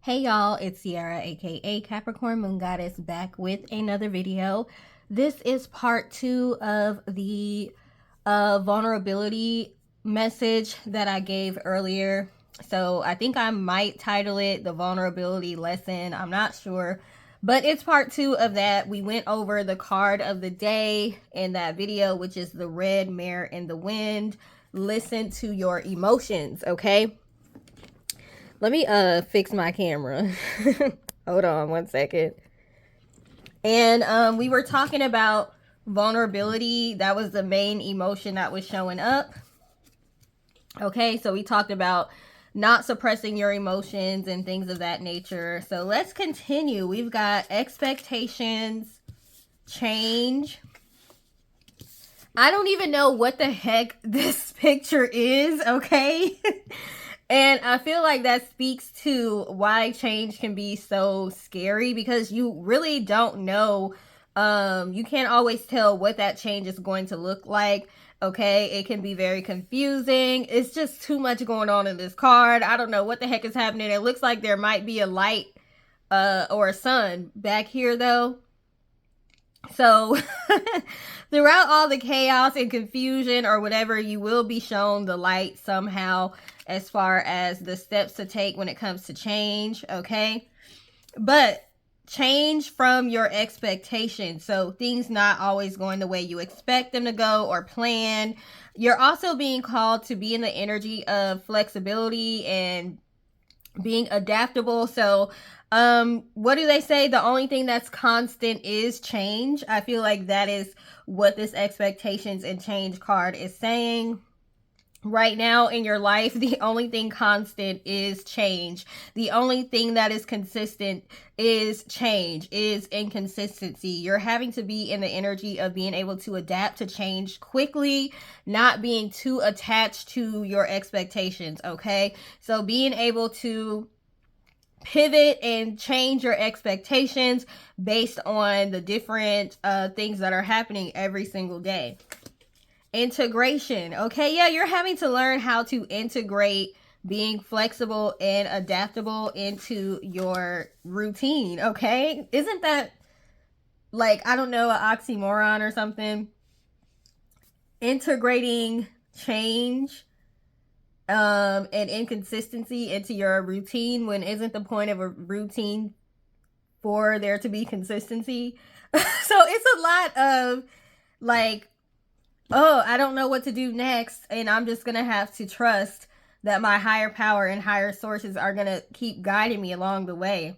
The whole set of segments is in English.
Hey y'all, it's Sierra aka Capricorn Moon Goddess back with another video. This is part 2 of the vulnerability message that I gave earlier. So I think I might title it the vulnerability lesson. I'm not sure. But it's part 2 of that. We went over the card of the day in that video, which is the red mare in the wind. Listen to your emotions, okay? Let me fix my camera. Hold on one second. And we were talking about vulnerability. That was the main emotion that was showing up. Okay, so we talked about not suppressing your emotions and things of that nature. So let's continue. We've got expectations, change. I don't even know what the heck this picture is, okay? And I feel like that speaks to why change can be so scary, because you really don't know. You can't always tell what that change is going to look like. Okay, it can be very confusing. It's just too much going on in this card. I don't know what the heck is happening. It looks like there might be a light or a sun back here though. So throughout all the chaos and confusion or whatever, you will be shown the light somehow as far as the steps to take when it comes to change, okay? But change from your expectations. So things not always going the way you expect them to go or plan. You're also being called to be in the energy of flexibility and being adaptable. So what do they say? The only thing that's constant is change. I feel like that is what this expectations and change card is saying. Right now in your life, the only thing constant is change. The only thing that is consistent is change, is inconsistency. You're having to be in the energy of being able to adapt to change quickly, not being too attached to your expectations, okay? So being able to pivot and change your expectations based on the different things that are happening every single day. Integration. Okay, yeah, you're having to learn how to integrate being flexible and adaptable into your routine. Okay, isn't that like, I don't know, an oxymoron or something? Integrating change and inconsistency into your routine, when isn't the point of a routine for there to be consistency? So it's a lot of like, oh, I don't know what to do next, and I'm just gonna have to trust that my higher power and higher sources are gonna keep guiding me along the way.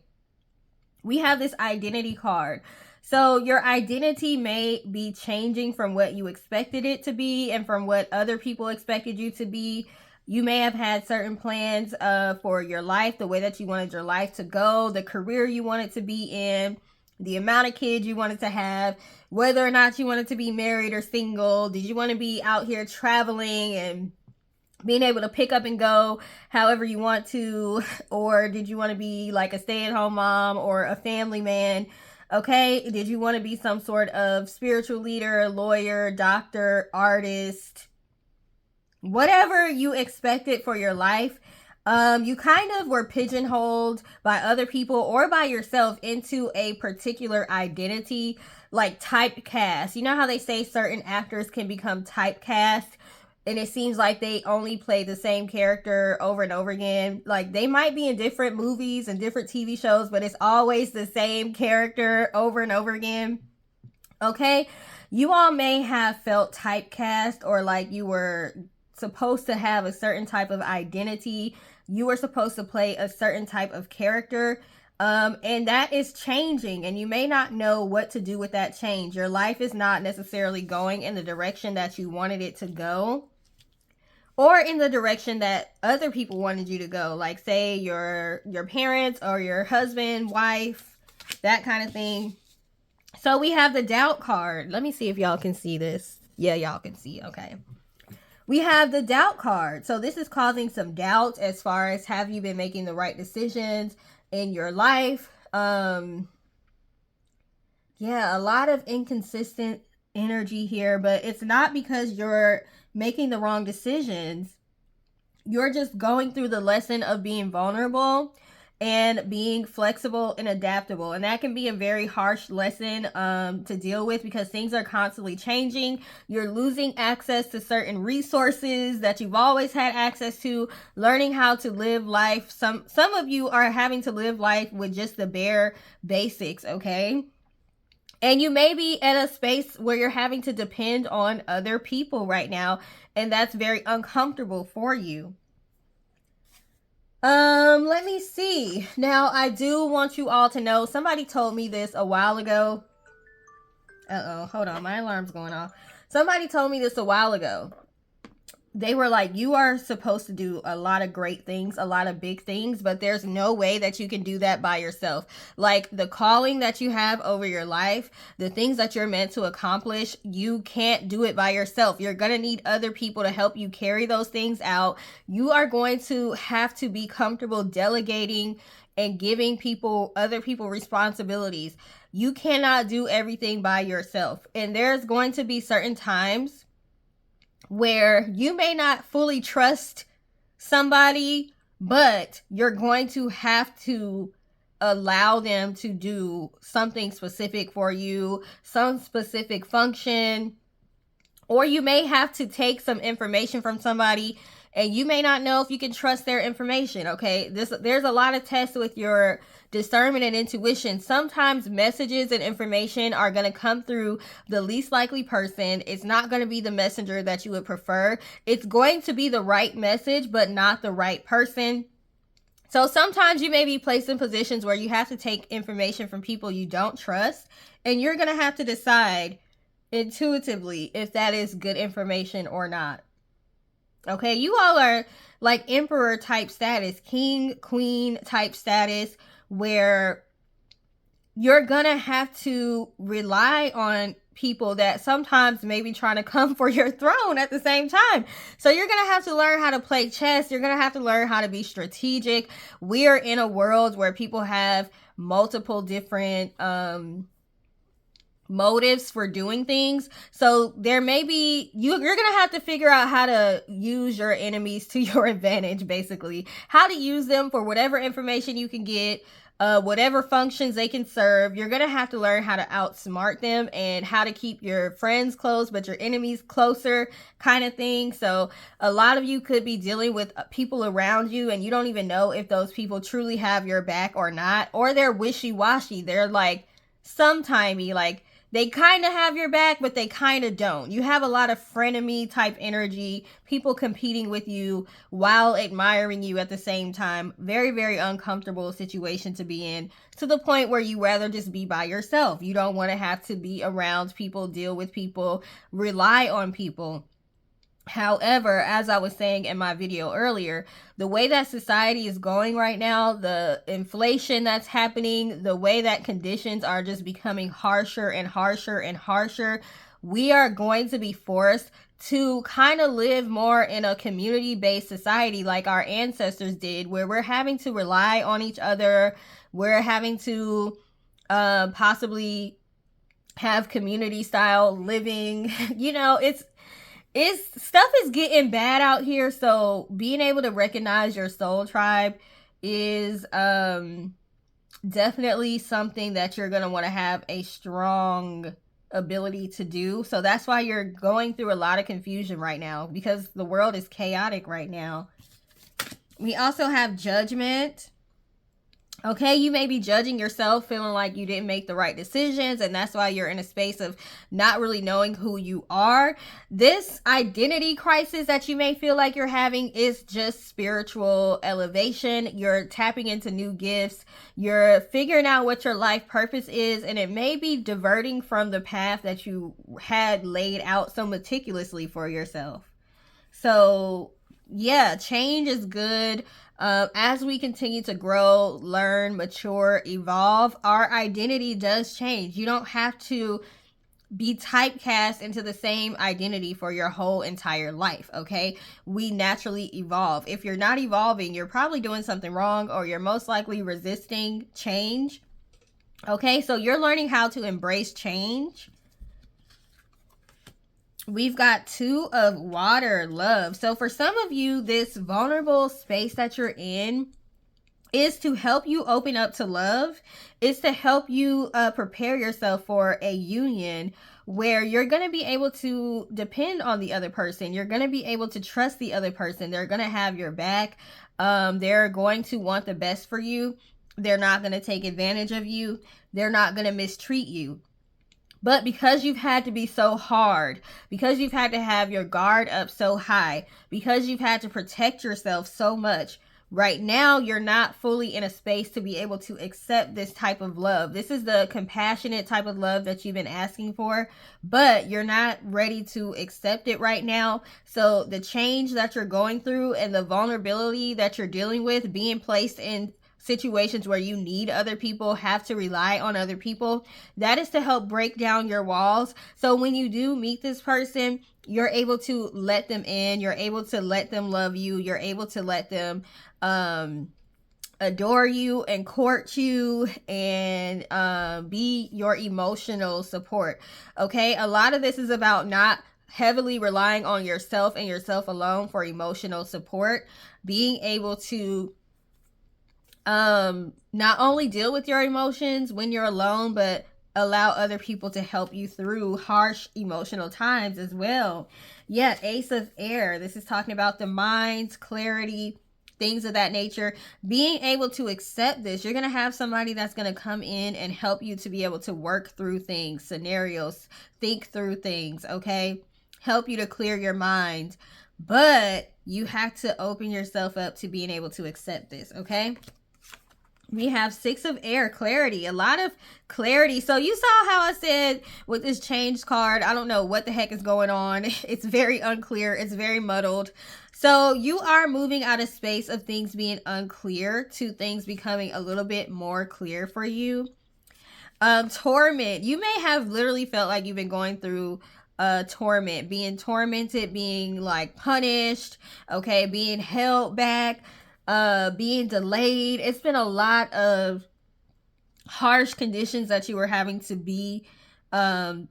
We have this identity card. So your identity may be changing from what you expected it to be and from what other people expected you to be. You may have had certain plans for your life, the way that you wanted your life to go, the career you wanted to be in, the amount of kids you wanted to have, whether or not you wanted to be married or single. Did you want to be out here traveling and being able to pick up and go however you want to? Or did you want to be like a stay-at-home mom or a family man? Okay, did you want to be some sort of spiritual leader, lawyer, doctor, artist, whatever you expected for your life? You kind of were pigeonholed by other people or by yourself into a particular identity, like typecast. You know how they say certain actors can become typecast, and it seems like they only play the same character over and over again. Like they might be in different movies and different TV shows, but it's always the same character over and over again. Okay, you all may have felt typecast, or like you were supposed to have a certain type of identity. You were supposed to play a certain type of character. And that is changing, and you may not know what to do with that change. Your life is not necessarily going in the direction that you wanted it to go, or in the direction that other people wanted you to go, like say your parents or your husband, wife, that kind of thing. So we have the doubt card. Let me see if y'all can see this. Yeah, y'all can see. Okay. We have the doubt card. So this is causing some doubt as far as, have you been making the right decisions in your life? Yeah, a lot of inconsistent energy here, but it's not because you're making the wrong decisions. You're just going through the lesson of being vulnerable and being flexible and adaptable. And that can be a very harsh lesson to deal with, because things are constantly changing. You're losing access to certain resources that you've always had access to, learning how to live life. Some of you are having to live life with just the bare basics, okay? And you may be at a space where you're having to depend on other people right now, and that's very uncomfortable for you. Let me see. Now, I do want you all to know, somebody told me this a while ago. Uh-oh, hold on, my alarm's going off. Somebody told me this a while ago. They were like, you are supposed to do a lot of great things, a lot of big things, but there's no way that you can do that by yourself. Like, the calling that you have over your life, the things that you're meant to accomplish, you can't do it by yourself. You're going to need other people to help you carry those things out. You are going to have to be comfortable delegating and giving other people responsibilities. You cannot do everything by yourself. And there's going to be certain times where you may not fully trust somebody, but you're going to have to allow them to do something specific for you, some specific function, or you may have to take some information from somebody and you may not know if you can trust their information, okay? There's a lot of tests with your discernment and intuition. Sometimes messages and information are going to come through the least likely person. It's not going to be the messenger that you would prefer. It's going to be the right message, but not the right person. So sometimes you may be placed in positions where you have to take information from people you don't trust, and you're going to have to decide intuitively if that is good information or not. Okay, you all are like emperor type status, king, queen type status, where you're gonna have to rely on people that sometimes may be trying to come for your throne at the same time. So you're gonna have to learn how to play chess. You're gonna have to learn how to be strategic. We are in a world where people have multiple different motives for doing things. So there may be, you're gonna have to figure out how to use your enemies to your advantage, basically. How to use them for whatever information you can get, whatever functions they can serve. You're gonna have to learn how to outsmart them and how to keep your friends close but your enemies closer, kind of thing. So a lot of you could be dealing with people around you and you don't even know if those people truly have your back or not, or they're wishy-washy. They're like sometimey, like they kind of have your back, but they kind of don't. You have a lot of frenemy type energy, people competing with you while admiring you at the same time. Very, very uncomfortable situation to be in, to the point where you rather just be by yourself. You don't want to have to be around people, deal with people, rely on people. However, as I was saying in my video earlier, the way that society is going right now, the inflation that's happening, the way that conditions are just becoming harsher and harsher and harsher, we are going to be forced to kind of live more in a community-based society like our ancestors did, where we're having to rely on each other. We're having to possibly have community-style living. You know, stuff is getting bad out here, so being able to recognize your soul tribe is definitely something that you're going to want to have a strong ability to do. So that's why you're going through a lot of confusion right now, because the world is chaotic right now. We also have Judgment. Okay, you may be judging yourself, feeling like you didn't make the right decisions, and that's why you're in a space of not really knowing who you are. This identity crisis that you may feel like you're having is just spiritual elevation. You're tapping into new gifts. You're figuring out what your life purpose is, and it may be diverting from the path that you had laid out so meticulously for yourself. So yeah, change is good. As we continue to grow, learn, mature, evolve, our identity does change. You don't have to be typecast into the same identity for your whole entire life, okay? We naturally evolve. If you're not evolving, you're probably doing something wrong, or you're most likely resisting change, okay? So you're learning how to embrace change. We've got Two of Water, Love. So for some of you, this vulnerable space that you're in is to help you open up to love. It's to help you prepare yourself for a union where you're going to be able to depend on the other person. You're going to be able to trust the other person. They're going to have your back. They're going to want the best for you. They're not going to take advantage of you. They're not going to mistreat you. But because you've had to be so hard, because you've had to have your guard up so high, because you've had to protect yourself so much, right now you're not fully in a space to be able to accept this type of love. This is the compassionate type of love that you've been asking for, but you're not ready to accept it right now. So the change that you're going through and the vulnerability that you're dealing with, being placed in situations where you need other people, have to rely on other people, that is to help break down your walls. So when you do meet this person, you're able to let them in, you're able to let them love you, you're able to let them adore you and court you and be your emotional support. Okay, a lot of this is about not heavily relying on yourself and yourself alone for emotional support, being able to not only deal with your emotions when you're alone, but allow other people to help you through harsh emotional times as well. Yeah, Ace of Air. This is talking about the mind, clarity, things of that nature. Being able to accept this, you're going to have somebody that's going to come in and help you to be able to work through things, scenarios, think through things, okay? Help you to clear your mind. But you have to open yourself up to being able to accept this, okay? We have Six of Air, clarity, a lot of clarity. So you saw how I said with this change card, I don't know what the heck is going on. It's very unclear. It's very muddled. So you are moving out of space of things being unclear to things becoming a little bit more clear for you. Torment. You may have literally felt like you've been going through torment, being tormented, being like punished, okay, being held back, being delayed. It's been a lot of harsh conditions that you were having to be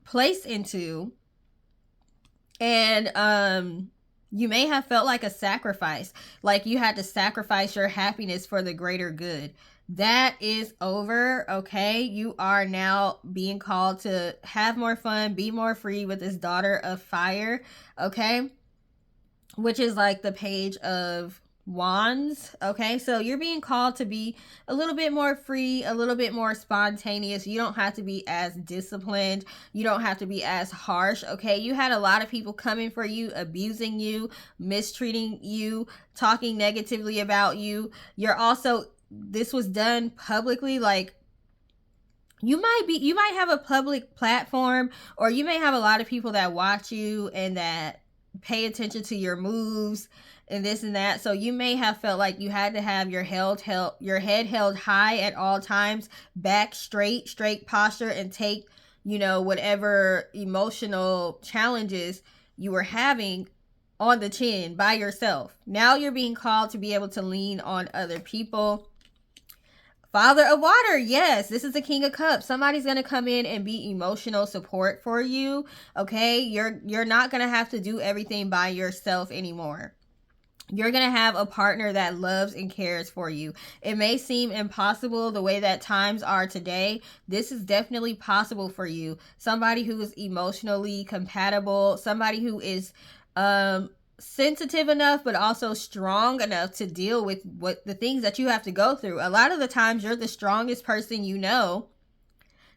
placed into, and you may have felt like a sacrifice, like you had to sacrifice your happiness for the greater good. That is over, okay? You are now being called to have more fun, be more free with this Daughter of Fire, okay? Which is like the Page of Wands, okay? So you're being called to be a little bit more free, a little bit more spontaneous. You don't have to be as disciplined. You don't have to be as harsh, okay? You had a lot of people coming for you, abusing you, mistreating you, talking negatively about you. You're also, this was done publicly, like you might have a public platform, or you may have a lot of people that watch you and that pay attention to your moves and this and that. So you may have felt like you had to have your head held high at all times, back straight posture, and take, you know, whatever emotional challenges you were having on the chin by yourself. Now you're being called to be able to lean on other people. Father of Water, yes, this is the King of Cups. Somebody's going to come in and be emotional support for you, okay? You're not going to have to do everything by yourself anymore. You're going to have a partner that loves and cares for you. It may seem impossible the way that times are today. This is definitely possible for you. Somebody who is emotionally compatible, somebody who is sensitive enough but also strong enough to deal with what the things that you have to go through. A lot of the times you're the strongest person you know.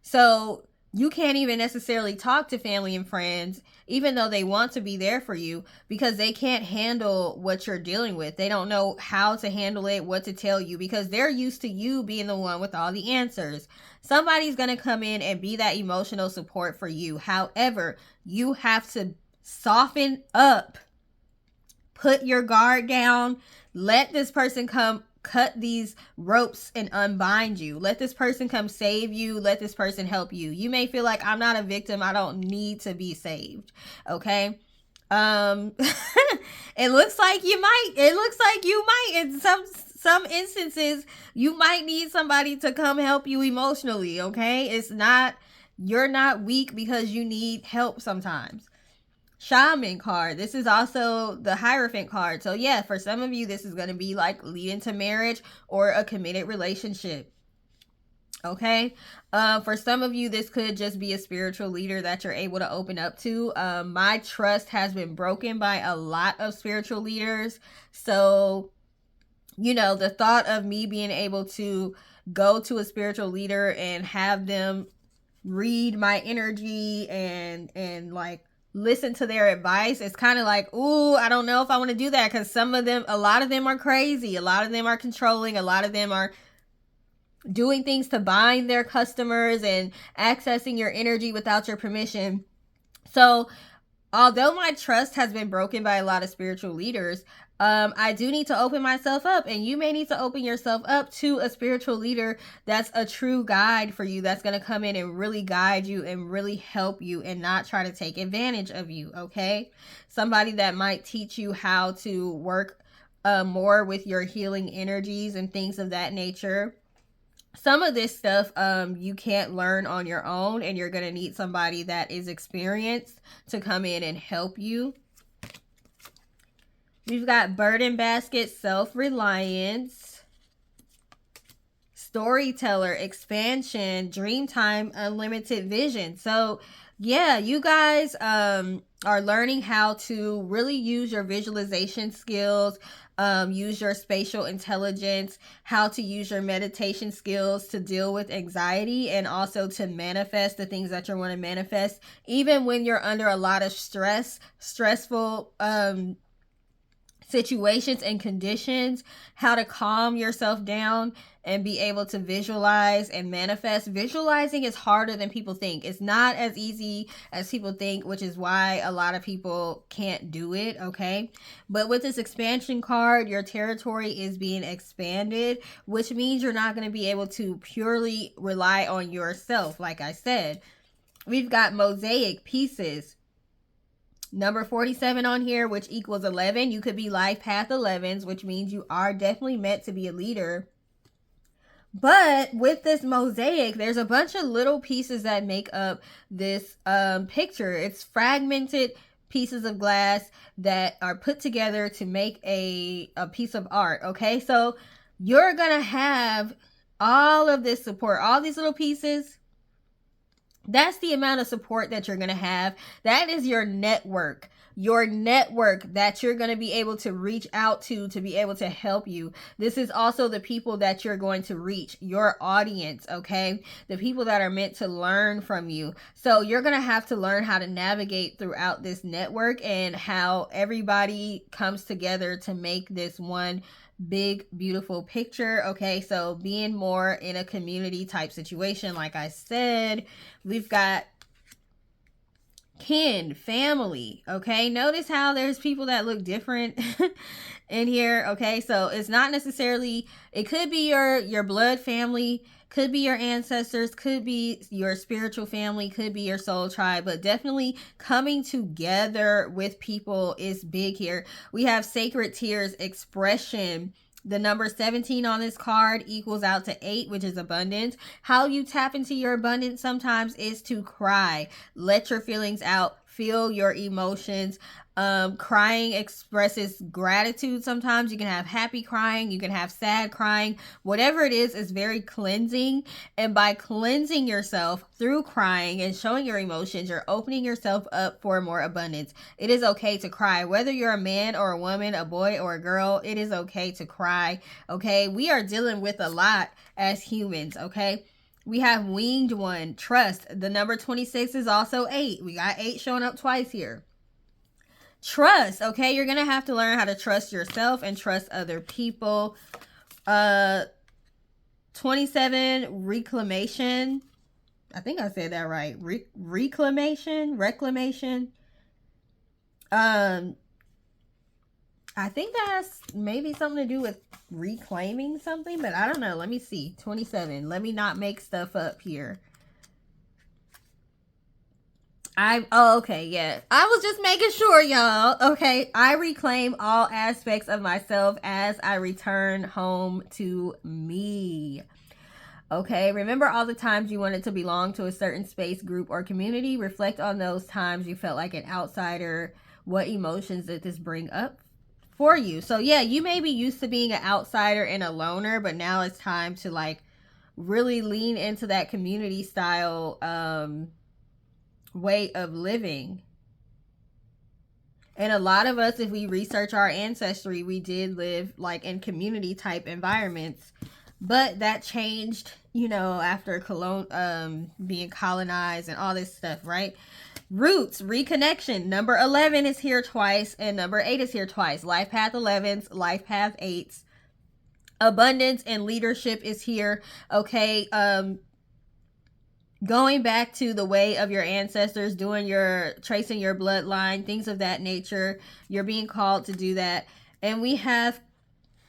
So you can't even necessarily talk to family and friends, even though they want to be there for you, because they can't handle what you're dealing with. They don't know how to handle it, what to tell you, because they're used to you being the one with all the answers. Somebody's going to come in and be that emotional support for you. However, you have to soften up, put your guard down, let this person come cut these ropes and unbind you. Let this person come save you. Let this person help you. You may feel like, I'm not a victim, I don't need to be saved, okay? It looks like you might in some instances. You might need somebody to come help you emotionally, okay? You're not weak because you need help sometimes. Shaman card. This is also the Hierophant card. So yeah, for some of you, this is going to be like leading to marriage or a committed relationship. Okay. For some of you, this could just be a spiritual leader that you're able to open up to. My trust has been broken by a lot of spiritual leaders. So, you know, the thought of me being able to go to a spiritual leader and have them read my energy and like listen to their advice, it's kind of like, ooh, I don't know if I want to do that, because a lot of them are crazy, a lot of them are controlling, a lot of them are doing things to bind their customers and accessing your energy without your permission. So although my trust has been broken by a lot of spiritual leaders, I do need to open myself up, and you may need to open yourself up to a spiritual leader that's a true guide for you, that's going to come in and really guide you and really help you and not try to take advantage of you, okay? Somebody that might teach you how to work more with your healing energies and things of that nature. Some of this stuff you can't learn on your own, and you're going to need somebody that is experienced to come in and help you. We've got burden basket, self-reliance, storyteller, expansion, dream time, unlimited vision. So yeah, you guys are learning how to really use your visualization skills, use your spatial intelligence, how to use your meditation skills to deal with anxiety, and also to manifest the things that you want to manifest, even when you're under a lot of stressful situations and conditions, how to calm yourself down and be able to visualize and manifest. Visualizing is harder than people think. It's not as easy as people think, which is why a lot of people can't do it, okay? But with this expansion card, your territory is being expanded, which means you're not going to be able to purely rely on yourself. Like I said, we've got mosaic pieces. Number 47 on here, which equals 11. You could be life path 11s, which means you are definitely meant to be a leader. But with this mosaic, there's a bunch of little pieces that make up this picture. It's fragmented pieces of glass that are put together to make a piece of art, okay? So you're gonna have all of this support, all these little pieces. That's the amount of support that you're going to have. That is your network that you're going to be able to reach out to be able to help you. This is also the people that you're going to reach, your audience, okay? The people that are meant to learn from you. So you're going to have to learn how to navigate throughout this network and how everybody comes together to make this one big beautiful picture, okay? So being more in a community type situation, like I said, we've got kin, family, okay? Notice how there's people that look different in here, okay? So it's not necessarily, it could be your blood family, could be your ancestors, could be your spiritual family, could be your soul tribe, but definitely coming together with people is big here. We have sacred tears, expression. The number 17 on this card equals out to 8, which is abundance. How you tap into your abundance sometimes is to cry. Let your feelings out. Feel your emotions. Crying expresses gratitude. Sometimes you can have happy crying, you can have sad crying. Whatever it is very cleansing. And by cleansing yourself through crying and showing your emotions, you're opening yourself up for more abundance. It is okay to cry. Whether you're a man or a woman, a boy or a girl, it is okay to cry, okay? We are dealing with a lot as humans, okay? We have winged one, trust. The number 26 is also 8. We got 8 showing up twice here. Trust, okay? You're going to have to learn how to trust yourself and trust other people. 27, reclamation. I think I said that right. Reclamation. I think that has maybe something to do with reclaiming something, but I don't know. Let me see. 27. Let me not make stuff up here. Oh, okay, yeah. I was just making sure, y'all. Okay, I reclaim all aspects of myself as I return home to me. Okay, remember all the times you wanted to belong to a certain space, group, or community. Reflect on those times you felt like an outsider. What emotions did this bring up for you? So yeah, you may be used to being an outsider and a loner, but now it's time to like really lean into that community style way of living. And a lot of us, if we research our ancestry, we did live like in community type environments, but that changed, you know, after being colonized and all this stuff, right? Roots, reconnection. Number 11 is here twice, and number 8 is here twice. Life path 11s, life path 8s. Abundance and leadership is here. Okay, going back to the way of your ancestors, tracing your bloodline, things of that nature. You're being called to do that. And we have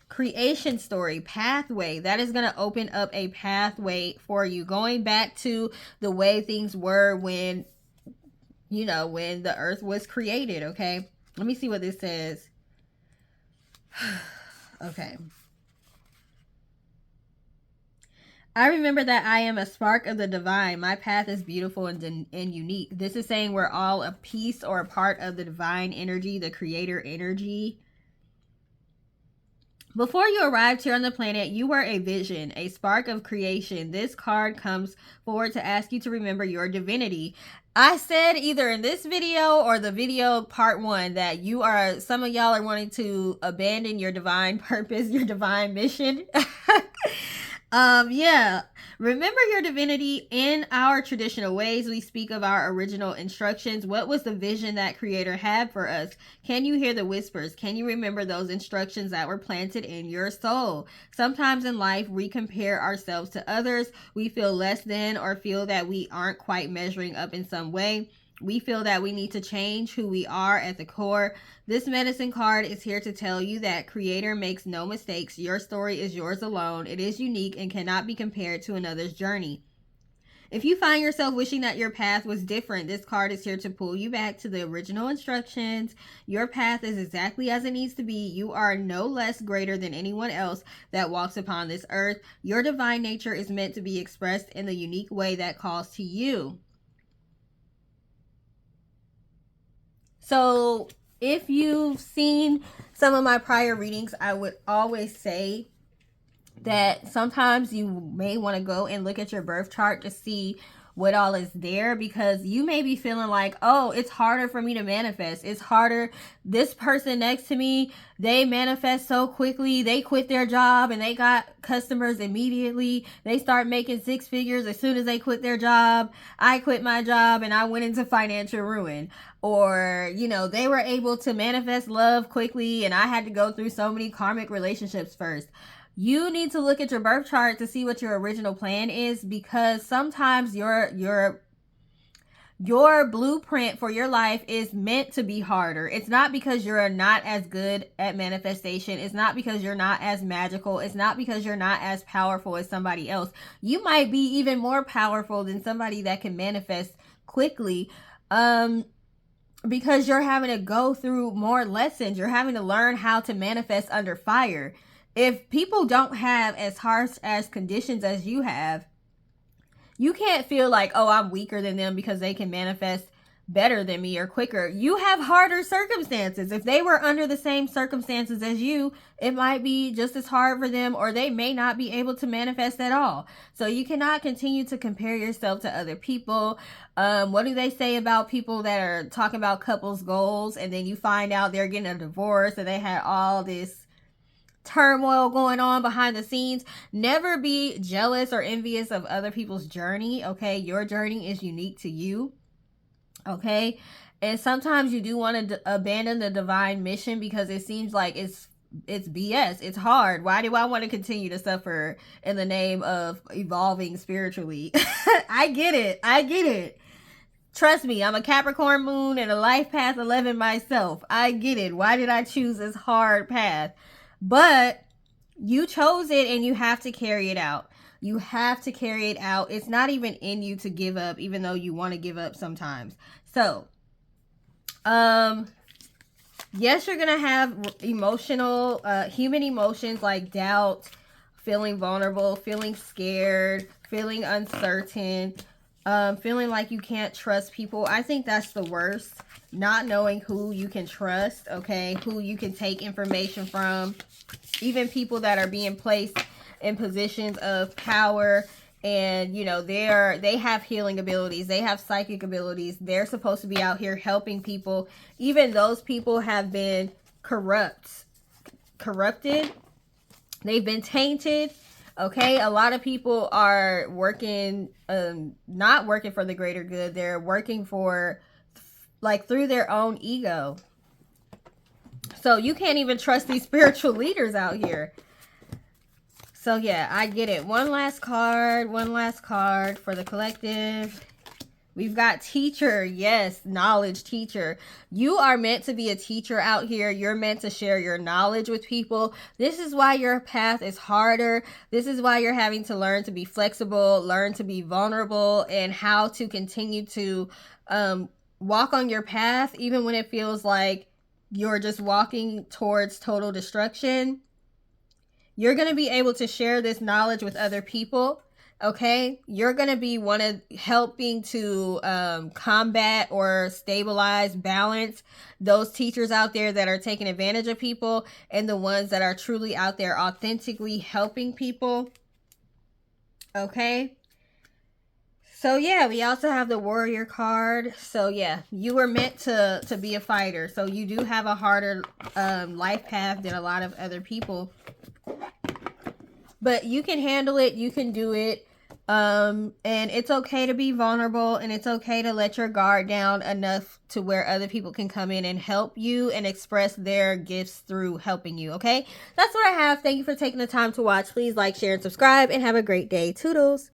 creation story, pathway. That is going to open up a pathway for you. Going back to the way things were when, you know, when the earth was created. Okay. Let me see what this says. Okay. I remember that I am a spark of the divine. My path is beautiful and unique. This is saying we're all a piece or a part of the divine energy, the creator energy. Before you arrived here on the planet, you were a vision, a spark of creation. This card comes forward to ask you to remember your divinity. I said either in this video or the video part 1 that some of y'all are wanting to abandon your divine purpose, your divine mission. Yeah. Remember your divinity. In our traditional ways, we speak of our original instructions. What was the vision that Creator had for us? Can you hear the whispers? Can you remember those instructions that were planted in your soul? Sometimes in life, we compare ourselves to others. We feel less than or feel that we aren't quite measuring up in some way. We feel that we need to change who we are at the core. This medicine card is here to tell you that Creator makes no mistakes. Your story is yours alone. It is unique and cannot be compared to another's journey. If you find yourself wishing that your path was different, this card is here to pull you back to the original instructions. Your path is exactly as it needs to be. You are no less greater than anyone else that walks upon this earth. Your divine nature is meant to be expressed in the unique way that calls to you. So if you've seen some of my prior readings, I would always say that sometimes you may want to go and look at your birth chart to see what all is there, because you may be feeling like, oh, it's harder for me to manifest. It's harder. This person next to me, they manifest so quickly. They quit their job and they got customers immediately. They start making 6 figures as soon as they quit their job. I quit my job and I went into financial ruin. Or, you know, they were able to manifest love quickly and I had to go through so many karmic relationships first. You need to look at your birth chart to see what your original plan is, because sometimes your blueprint for your life is meant to be harder. It's not because you're not as good at manifestation. It's not because you're not as magical. It's not because you're not as powerful as somebody else. You might be even more powerful than somebody that can manifest quickly. Because you're having to go through more lessons. You're having to learn how to manifest under fire. If people don't have as harsh as conditions as you have, you can't feel like, oh, I'm weaker than them because they can manifest better than me or quicker. You have harder circumstances. If they were under the same circumstances as you, it might be just as hard for them, or they may not be able to manifest at all. So you cannot continue to compare yourself to other people. What do they say about people that are talking about couples goals and then you find out they're getting a divorce and they had all this turmoil going on behind the scenes? Never be jealous or envious of other people's journey. Okay, your journey is unique to you. Okay, and sometimes you do want to abandon the divine mission because it seems like it's BS. It's hard. Why do I want to continue to suffer in the name of evolving spiritually? I get it. Trust me, I'm a Capricorn moon and a life path 11 myself. I get it. Why did I choose this hard path? But you chose it and you have to carry it out. You have to carry it out. It's not even in you to give up, even though you want to give up sometimes. So, yes, you're going to have emotional, human emotions like doubt, feeling vulnerable, feeling scared, feeling uncertain, feeling like you can't trust people. I think that's the worst. Not knowing who you can trust, okay? Who you can take information from. Even people that are being placed in positions of power, and you know, they have healing abilities, they have psychic abilities, they're supposed to be out here helping people. Even those people have been corrupted, they've been tainted, okay? A lot of people are working, not working for the greater good, they're working for, like, through their own ego. So you can't even trust these spiritual leaders out here. So yeah, I get it. One last card for the collective. We've got teacher. Yes, knowledge teacher. You are meant to be a teacher out here. You're meant to share your knowledge with people. This is why your path is harder. This is why you're having to learn to be flexible, learn to be vulnerable, and how to continue to walk on your path even when it feels like you're just walking towards total destruction. You're going to be able to share this knowledge with other people, okay? You're going to be one of helping to combat or stabilize, balance those teachers out there that are taking advantage of people, and the ones that are truly out there authentically helping people, okay? So yeah, we also have the warrior card. So yeah, you were meant to be a fighter. So you do have a harder life path than a lot of other people. But you can handle it, you can do it, and it's okay to be vulnerable, and it's okay to let your guard down enough to where other people can come in and help you and express their gifts through helping you, okay? That's what I have. Thank you for taking the time to watch. Please like, share, and subscribe, and have a great day. Toodles!